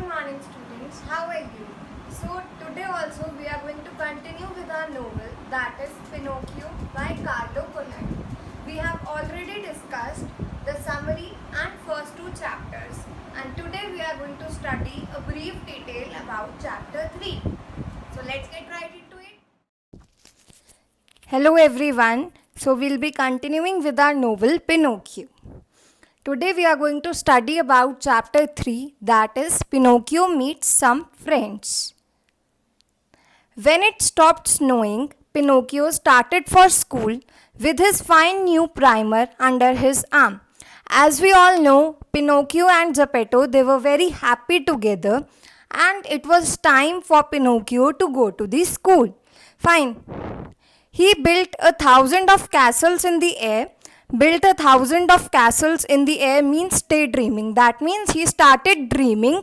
morning students, how are you? So today also we are going to continue with our novel that is Pinocchio by Carlo Collodi. We have already discussed the summary and first two chapters and today we are going to study a brief detail about chapter 3. So let's get right into it. Hello everyone. So we'll be continuing with our novel Pinocchio. Today we are going to study about chapter 3, that is Pinocchio meets some friends. When it stopped snowing, Pinocchio started for school with his fine new primer under his arm. As we all know, Pinocchio and Geppetto, they were very happy together and it was time for Pinocchio to go to the school. Fine. He built 1,000 of castles in the air. Built 1,000 of castles in the air means daydreaming. That means he started dreaming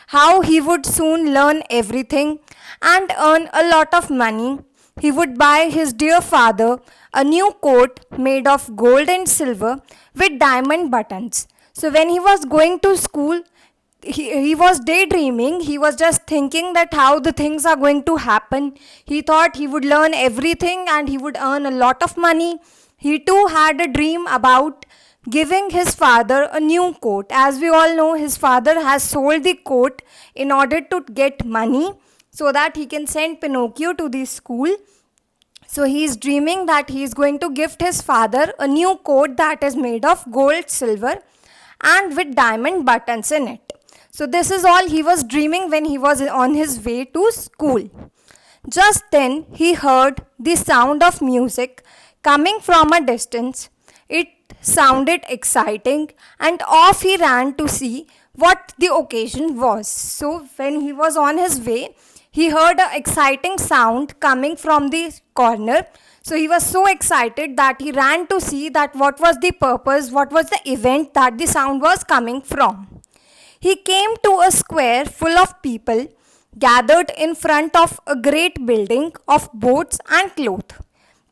how he would soon learn everything and earn a lot of money. He would buy his dear father a new coat made of gold and silver with diamond buttons. So when he was going to school, he was daydreaming. He was just thinking that how the things are going to happen. He thought he would learn everything and he would earn a lot of money. He too had a dream about giving his father a new coat. As we all know, his father has sold the coat in order to get money so that he can send Pinocchio to the school. So he is dreaming that he is going to gift his father a new coat that is made of gold, silver and with diamond buttons in it. So this is all he was dreaming when he was on his way to school. Just then he heard the sound of music coming from a distance. It sounded exciting and off he ran to see what the occasion was. So when he was on his way, he heard an exciting sound coming from the corner. So he was so excited that he ran to see that what was the purpose, what was the event that the sound was coming from. He came to a square full of people gathered in front of a great building of boats and cloth,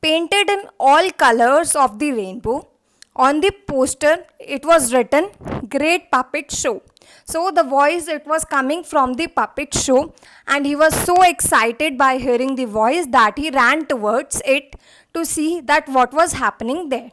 painted in all colors of the rainbow. On the poster, it was written, Great Puppet Show. So the voice, it was coming from the puppet show and he was so excited by hearing the voice that he ran towards it to see that what was happening there.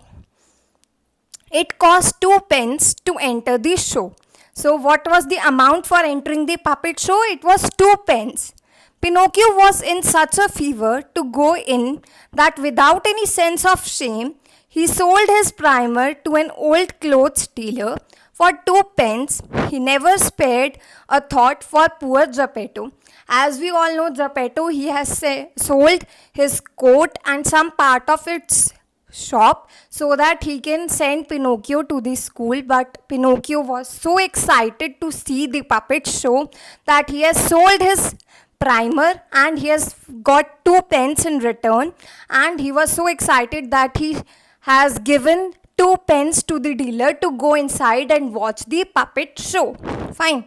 It cost 2 pence to enter the show. So what was the amount for entering the puppet show? It was 2 pence. Pinocchio was in such a fever to go in that without any sense of shame, he sold his primer to an old clothes dealer for 2 pence. He never spared a thought for poor Geppetto. As we all know, Geppetto, he has sold his coat and some part of its shop so that he can send Pinocchio to the school, but Pinocchio was so excited to see the puppet show that he has sold his primer and he has got 2 pence in return, and he was so excited that he has given 2 pence to the dealer to go inside and watch the puppet show. Fine.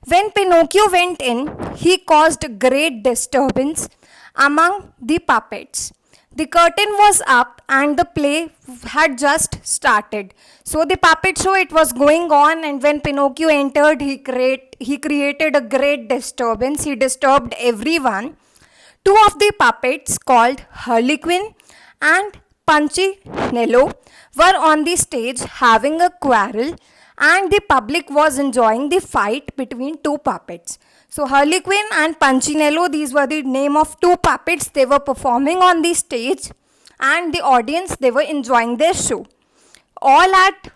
When Pinocchio went in, he caused great disturbance among the puppets. The curtain was up and the play had just started. So the puppet show, it was going on, and when Pinocchio entered, he created a great disturbance. He disturbed everyone. 2 of the puppets called Harlequin and Punchinello were on the stage having a quarrel, and the public was enjoying the fight between 2 puppets. So Harlequin and Punchinello, these were the name of 2 puppets. They were performing on the stage and the audience, they were enjoying their show. All at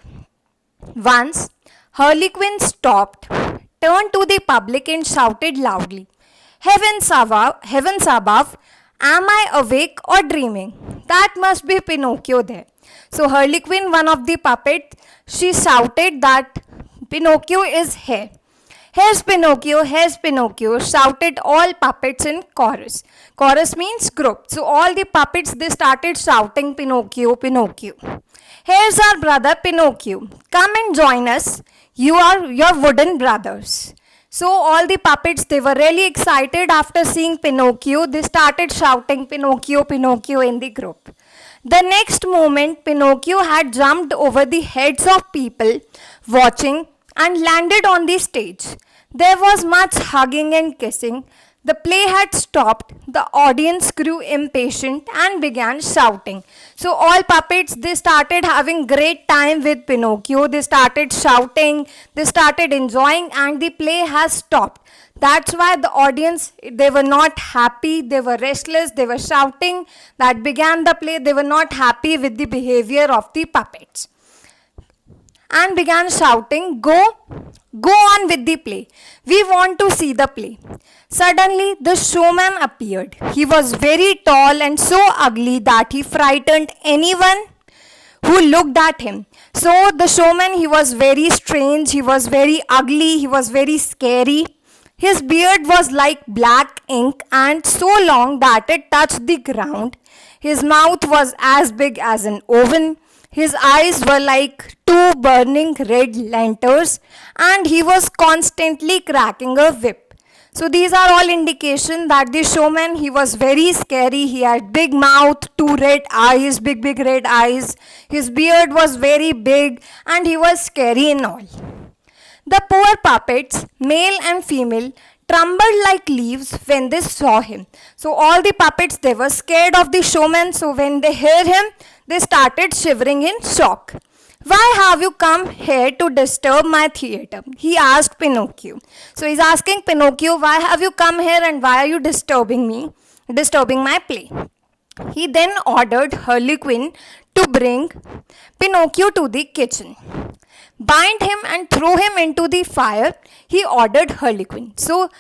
once, Harlequin stopped, turned to the public and shouted loudly, Heavens above, am I awake or dreaming? That must be Pinocchio there. So Harlequin, one of the puppets, she shouted that Pinocchio is here. Here's Pinocchio, shouted all puppets in chorus. Chorus means group. So all the puppets, they started shouting Pinocchio, Pinocchio. Here's our brother Pinocchio. Come and join us. You are your wooden brothers. So all the puppets, they were really excited after seeing Pinocchio. They started shouting Pinocchio, Pinocchio in the group. The next moment, Pinocchio had jumped over the heads of people watching and landed on the stage. There was much hugging and kissing. The play had stopped. The audience grew impatient and began shouting. So all puppets, they started having great time with Pinocchio. They started shouting, they started enjoying, and the play has stopped. That's why the audience, they were not happy, they were restless, they were shouting. That began the play. They were not happy with the behavior of the puppets and began shouting, go on with the play. We want to see the play. Suddenly, the showman appeared. He was very tall and so ugly that he frightened anyone who looked at him. So, the showman, he was very strange, he was very ugly, he was very scary. His beard was like black ink and so long that it touched the ground. His mouth was as big as an oven. His eyes were like two burning red lanterns, and he was constantly cracking a whip. So these are all indication that the showman, he was very scary. He had big mouth, two red eyes, big red eyes. His beard was very big and he was scary and all. The poor puppets, male and female, trembled like leaves when they saw him. So all the puppets, they were scared of the showman. So when they heard him, they started shivering in shock. Why have you come here to disturb my theater? He asked Pinocchio. So he's asking Pinocchio, why have you come here and why are you disturbing my play? He then ordered Harlequin to bring Pinocchio to the kitchen. Bind him and throw him into the fire, he ordered Harlequin. So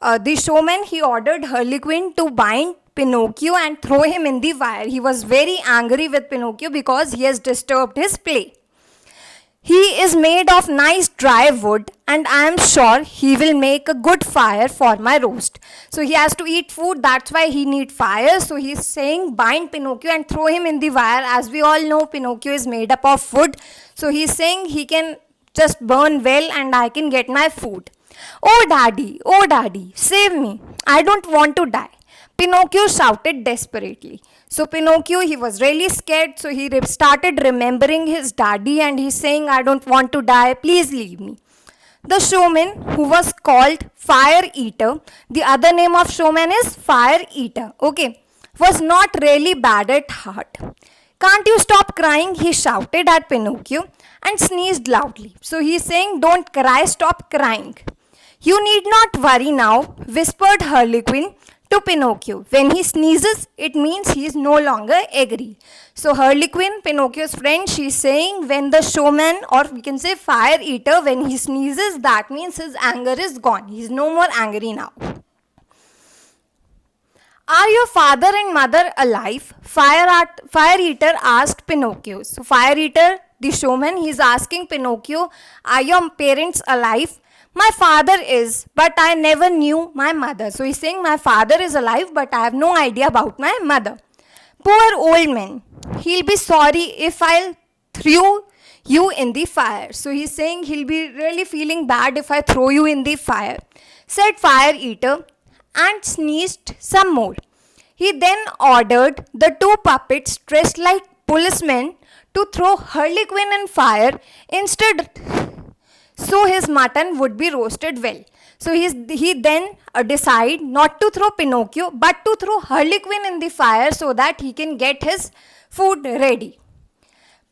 the showman, he ordered Harlequin to bind Pinocchio and throw him in the fire. He was very angry with Pinocchio because he has disturbed his play. He is made of nice dry wood and I am sure he will make a good fire for my roast. So he has to eat food, that's why he needs fire. So he is saying bind Pinocchio and throw him in the fire. As we all know, Pinocchio is made up of wood. So he is saying he can just burn well and I can get my food. Oh daddy, save me. I don't want to die. Pinocchio shouted desperately. So Pinocchio, he was really scared. So he started remembering his daddy and he's saying, I don't want to die. Please leave me. The showman, who was called Fire Eater, the other name of showman is Fire Eater, okay, was not really bad at heart. Can't you stop crying? He shouted at Pinocchio and sneezed loudly. So he's saying, don't cry, stop crying. You need not worry now, whispered Harlequin to Pinocchio. When he sneezes, it means he is no longer angry. So Harlequin, Pinocchio's friend, she's saying when the showman, or we can say Fire Eater, when he sneezes, that means his anger is gone. He is no more angry now. Are your father and mother alive? Fire Eater asked Pinocchio. So Fire Eater, the showman, he is asking Pinocchio, are your parents alive? My father is, but I never knew my mother. So he's saying my father is alive, but I have no idea about my mother. Poor old man. He'll be sorry if I'll throw you in the fire. So he's saying he'll be really feeling bad if I throw you in the fire, said Fire Eater and sneezed some more. He then ordered the two puppets dressed like policemen to throw Harlequin in fire instead, so his mutton would be roasted well. So he then decide not to throw Pinocchio but to throw Harlequin in the fire so that he can get his food ready.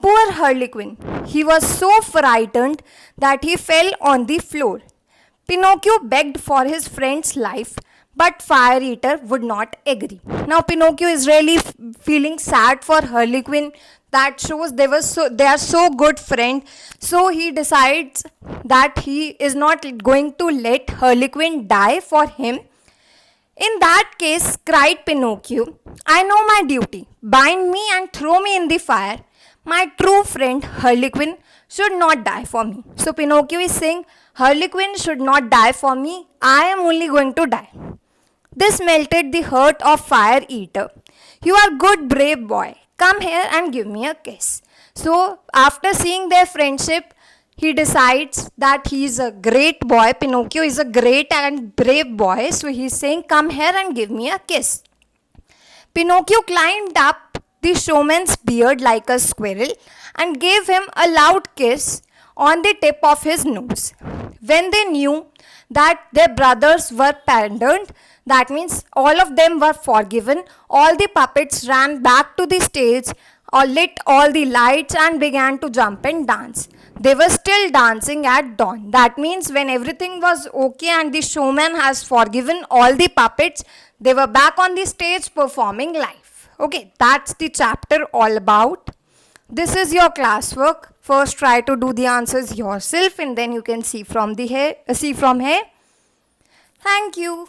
Poor Harlequin, he was so frightened that he fell on the floor. Pinocchio begged for his friend's life, but Fire Eater would not agree. Now Pinocchio is really feeling sad for Harlequin. That shows they are so good friends. So he decides that he is not going to let Harlequin die for him. In that case, cried Pinocchio, I know my duty. Bind me and throw me in the fire. My true friend Harlequin should not die for me. So Pinocchio is saying, Harlequin should not die for me. I am only going to die. This melted the heart of Fire Eater. You are good, brave boy. Come here and give me a kiss. So after seeing their friendship, he decides that he is a great boy. Pinocchio is a great and brave boy. So he's saying, come here and give me a kiss. Pinocchio climbed up the showman's beard like a squirrel and gave him a loud kiss on the tip of his nose. When they knew that their brothers were pardoned. That means all of them were forgiven. All the puppets ran back to the stage or lit all the lights and began to jump and dance. They were still dancing at dawn. That means when everything was okay and the showman has forgiven all the puppets, they were back on the stage performing live. Okay, that's the chapter all about. This is your classwork. First try to do the answers yourself and then you can see from here. Thank you.